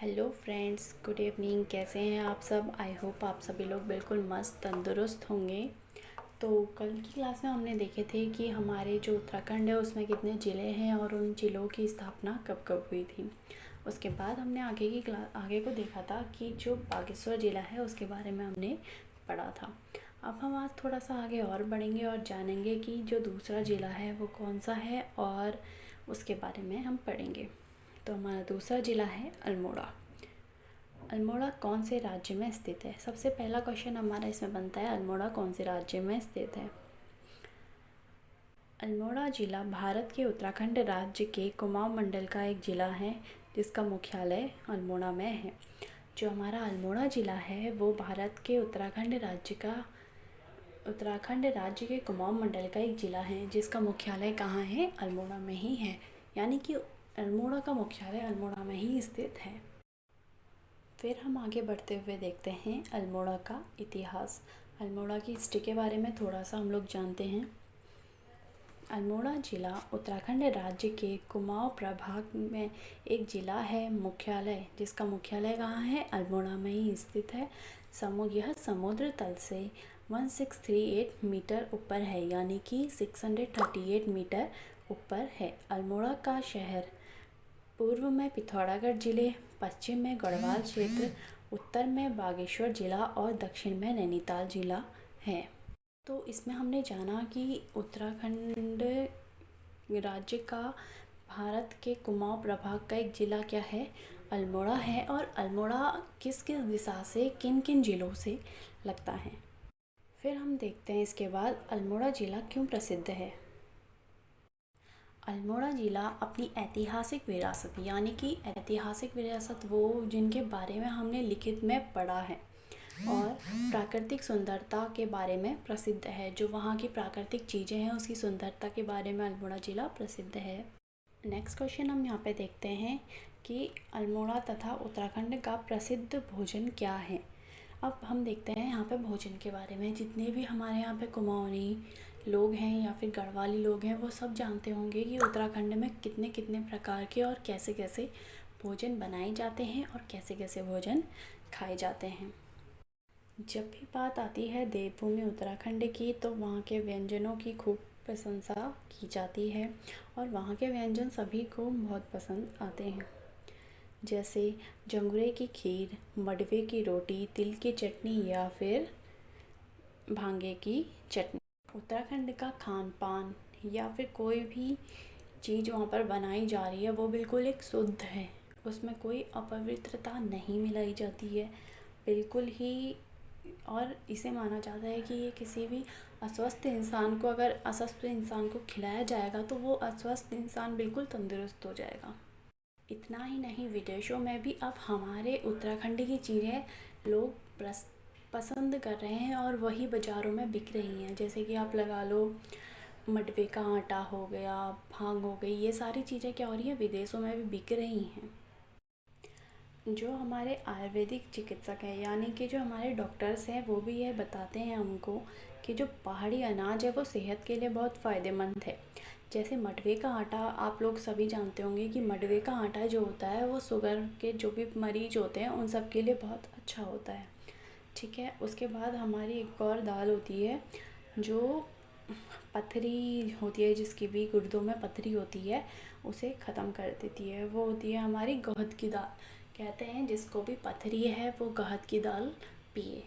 Hello friends, good evening. कैसे हैं आप सब? आई होप आप सभी लोग बिल्कुल मस्त तंदुरुस्त होंगे। तो कल की क्लास में हमने देखे थे कि हमारे जो उत्तराखंड है उसमें कितने ज़िले हैं और उन ज़िलों की स्थापना कब कब हुई थी। उसके बाद हमने आगे को देखा था कि जो बागेश्वर ज़िला है उसके बारे में हमने पढ़ा था। अब हम आज थोड़ा सा आगे और बढ़ेंगे और जानेंगे कि जो दूसरा ज़िला है वो कौन सा है और उसके बारे में हम पढ़ेंगे। तो हमारा दूसरा ज़िला है अल्मोड़ा। अल्मोड़ा कौन से राज्य में स्थित है? सबसे पहला क्वेश्चन हमारा इसमें बनता है, अल्मोड़ा कौन से राज्य में स्थित है? अल्मोड़ा जिला भारत के उत्तराखंड राज्य के कुमाऊं मंडल का एक जिला है जिसका मुख्यालय अल्मोड़ा में है। जो हमारा अल्मोड़ा जिला है वो भारत के उत्तराखंड राज्य के कुमाऊं मंडल का एक जिला है जिसका मुख्यालय कहाँ है? अल्मोड़ा में ही है। यानी कि अल्मोड़ा का मुख्यालय अल्मोड़ा में ही स्थित है। फिर हम आगे बढ़ते हुए देखते हैं अल्मोड़ा का इतिहास। अल्मोड़ा की हिस्ट्री के बारे में थोड़ा सा हम लोग जानते हैं। अल्मोड़ा जिला उत्तराखंड राज्य के कुमाऊं प्रभाग में एक जिला है, मुख्यालय जिसका मुख्यालय कहाँ है? अल्मोड़ा में ही स्थित है। यह समुद्र तल से 1638 मीटर ऊपर है, यानी कि 638 मीटर ऊपर है। अल्मोड़ा का शहर पूर्व में पिथौरागढ़ जिले, पश्चिम में गढ़वाल क्षेत्र, उत्तर में बागेश्वर जिला और दक्षिण में नैनीताल जिला है। तो इसमें हमने जाना कि उत्तराखंड राज्य का भारत के कुमाऊं प्रभाग का एक ज़िला क्या है? अल्मोड़ा है। और अल्मोड़ा किस किस दिशा से किन किन ज़िलों से लगता है? फिर हम देखते हैं इसके बाद अल्मोड़ा ज़िला क्यों प्रसिद्ध है। अल्मोड़ा ज़िला अपनी ऐतिहासिक विरासत, यानी कि ऐतिहासिक विरासत वो जिनके बारे में हमने लिखित में पढ़ा है, और प्राकृतिक सुंदरता के बारे में प्रसिद्ध है। जो वहाँ की प्राकृतिक चीज़ें हैं उसकी सुंदरता के बारे में अल्मोड़ा ज़िला प्रसिद्ध है। नेक्स्ट क्वेश्चन हम यहाँ पे देखते हैं कि अल्मोड़ा तथा उत्तराखंड का प्रसिद्ध भोजन क्या है। अब हम देखते हैं यहाँ पे भोजन के बारे में। जितने भी हमारे यहाँ पे कुमाऊनी लोग हैं या फिर गढ़वाली लोग हैं वो सब जानते होंगे कि उत्तराखंड में कितने कितने प्रकार के और कैसे कैसे भोजन बनाए जाते हैं और कैसे कैसे भोजन खाए जाते हैं। जब भी बात आती है देवभूमि उत्तराखंड की तो वहाँ के व्यंजनों की खूब प्रशंसा की जाती है और वहाँ के व्यंजन सभी को बहुत पसंद आते हैं, जैसे जंगुरे की खीर, मडवे की रोटी, तिल की चटनी या फिर भांगे की चटनी। उत्तराखंड का खान पान या फिर कोई भी चीज़ वहाँ पर बनाई जा रही है वो बिल्कुल एक शुद्ध है, उसमें कोई अपवित्रता नहीं मिलाई जाती है बिल्कुल ही। और इसे माना जाता है कि ये किसी भी अस्वस्थ इंसान को, अगर अस्वस्थ इंसान को खिलाया जाएगा तो वो अस्वस्थ इंसान बिल्कुल तंदुरुस्त हो जाएगा। इतना ही नहीं, विदेशों में भी अब हमारे उत्तराखंड की चीज़ें लोग पसंद कर रहे हैं और वही बाज़ारों में बिक रही हैं। जैसे कि आप लगा लो, मडवे का आटा हो गया, भांग हो गई, ये सारी चीज़ें क्या हो रही हैं, विदेशों में भी बिक रही हैं। जो हमारे आयुर्वेदिक चिकित्सक हैं, यानी कि जो हमारे डॉक्टर्स हैं, वो भी यह बताते हैं हमको कि जो पहाड़ी अनाज है वो सेहत के लिए बहुत फ़ायदेमंद है। जैसे मडवे का आटा, आप लोग सभी जानते होंगे कि मडवे का आटा जो होता है वो शुगर के जो भी मरीज होते हैं उन सब के लिए बहुत अच्छा होता है। ठीक है। उसके बाद हमारी एक और दाल होती है जो पथरी होती है, जिसकी भी गुर्दों में पथरी होती है उसे ख़त्म कर देती है, वो होती है हमारी गहत की दाल। कहते हैं जिसको भी पथरी है वो गहत की दाल पिए।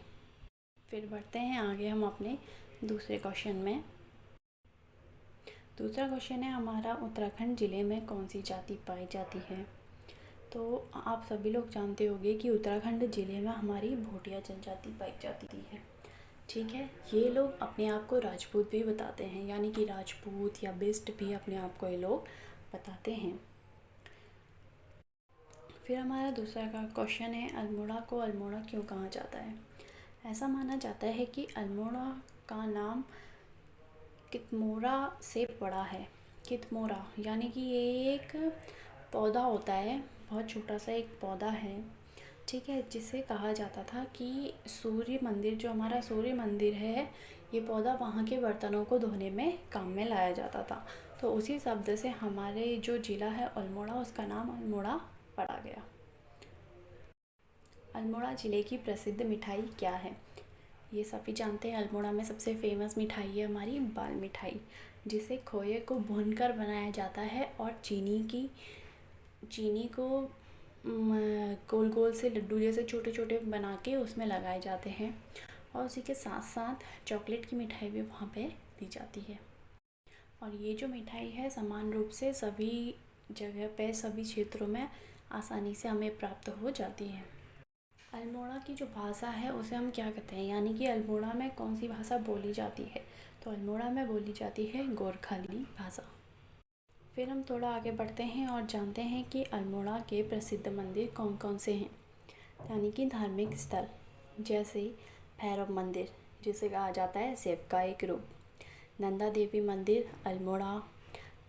फिर बढ़ते हैं आगे हम अपने दूसरे क्वेश्चन में। दूसरा क्वेश्चन है हमारा, उत्तराखंड ज़िले में कौन सी जाति पाई जाती है। तो आप सभी लोग जानते होंगे कि उत्तराखंड ज़िले में हमारी भोटिया जनजाति पाई जाती है। ठीक है। ये लोग अपने आप को राजपूत भी बताते हैं, यानी कि राजपूत या बिस्ट भी अपने आप को ये लोग बताते हैं। फिर हमारा दूसरा का क्वेश्चन है, अल्मोड़ा को अल्मोड़ा क्यों कहा जाता है। ऐसा माना जाता है कि अल्मोड़ा का नाम कितमोरा से पड़ा है। कितमोरा यानी कि ये एक पौधा होता है, बहुत छोटा सा एक पौधा है, ठीक है, जिसे कहा जाता था कि सूर्य मंदिर, जो हमारा सूर्य मंदिर है, ये पौधा वहाँ के बर्तनों को धोने में काम में लाया जाता था। तो उसी शब्द से हमारे जो ज़िला है अल्मोड़ा, उसका नाम अल्मोड़ा पड़ा गया। अल्मोड़ा ज़िले की प्रसिद्ध मिठाई क्या है? ये सभी जानते हैं, अल्मोड़ा में सबसे फेमस मिठाई है हमारी बाल मिठाई, जिसे खोए को भूनकर बनाया जाता है और चीनी को गोल गोल से लड्डू जैसे छोटे छोटे बना के उसमें लगाए जाते हैं, और उसी के साथ साथ चॉकलेट की मिठाई भी वहाँ पे दी जाती है। और ये जो मिठाई है समान रूप से सभी जगह पे, सभी क्षेत्रों में आसानी से हमें प्राप्त हो जाती है। अल्मोड़ा की जो भाषा है उसे हम क्या कहते हैं, यानी कि अल्मोड़ा में कौन सी भाषा बोली जाती है? तो अल्मोड़ा में बोली जाती है गोरखाली भाषा। फिर हम थोड़ा आगे बढ़ते हैं और जानते हैं कि अल्मोड़ा के प्रसिद्ध मंदिर कौन कौन से हैं, यानी कि धार्मिक स्थल, जैसे भैरव मंदिर, जिसे कहा जाता है शिव का एक रूप, नंदा देवी मंदिर अल्मोड़ा,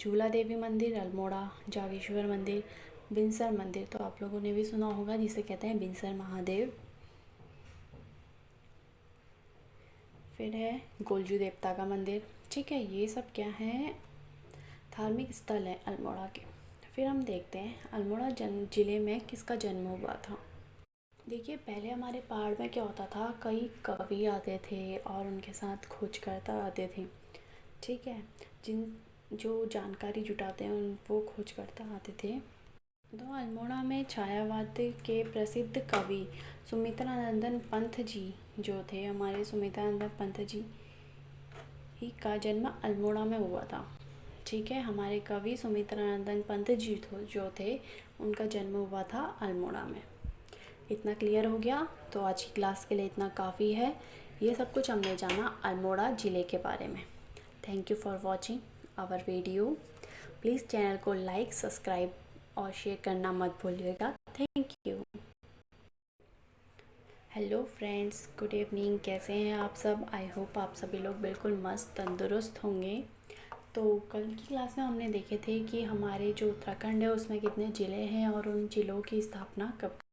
झूला देवी मंदिर अल्मोड़ा, जागेश्वर मंदिर, बिनसर मंदिर तो आप लोगों ने भी सुना होगा, जिसे कहते हैं बिनसर महादेव। फिर है गोलजू देवता का मंदिर। ठीक है, ये सब क्या है, धार्मिक स्थल है अल्मोड़ा के। फिर हम देखते हैं अल्मोड़ा ज़िले में किसका जन्म हुआ था। देखिए, पहले हमारे पहाड़ में क्या होता था, कई कवि आते थे और उनके साथ खोजकर्ता आते थे। ठीक है, जिन जो जानकारी जुटाते हैं उन वो खोजकर्ता आते थे। तो अल्मोड़ा में छायावाद के प्रसिद्ध कवि सुमित्रानंदन पंत जी जो थे, हमारे सुमित्रानंदन पंत जी ही का जन्म अल्मोड़ा में हुआ था। ठीक है, हमारे कवि सुमित्रानंदन पंत जी जो थे, उनका जन्म हुआ था अल्मोड़ा में। इतना क्लियर हो गया? तो आज की क्लास के लिए इतना काफ़ी है। ये सब कुछ हमने जाना अल्मोड़ा ज़िले के बारे में। Thank you for watching our video. Please channel को लाइक, सब्सक्राइब और शेयर करना मत भूलिएगा। Thank you. Hello friends, good evening. कैसे हैं आप सब? आई होप आप सभी लोग बिल्कुल मस्त तंदुरुस्त होंगे। तो कल की क्लास में हमने देखे थे कि हमारे जो उत्तराखंड है उसमें कितने ज़िले हैं और उन ज़िलों की स्थापना कब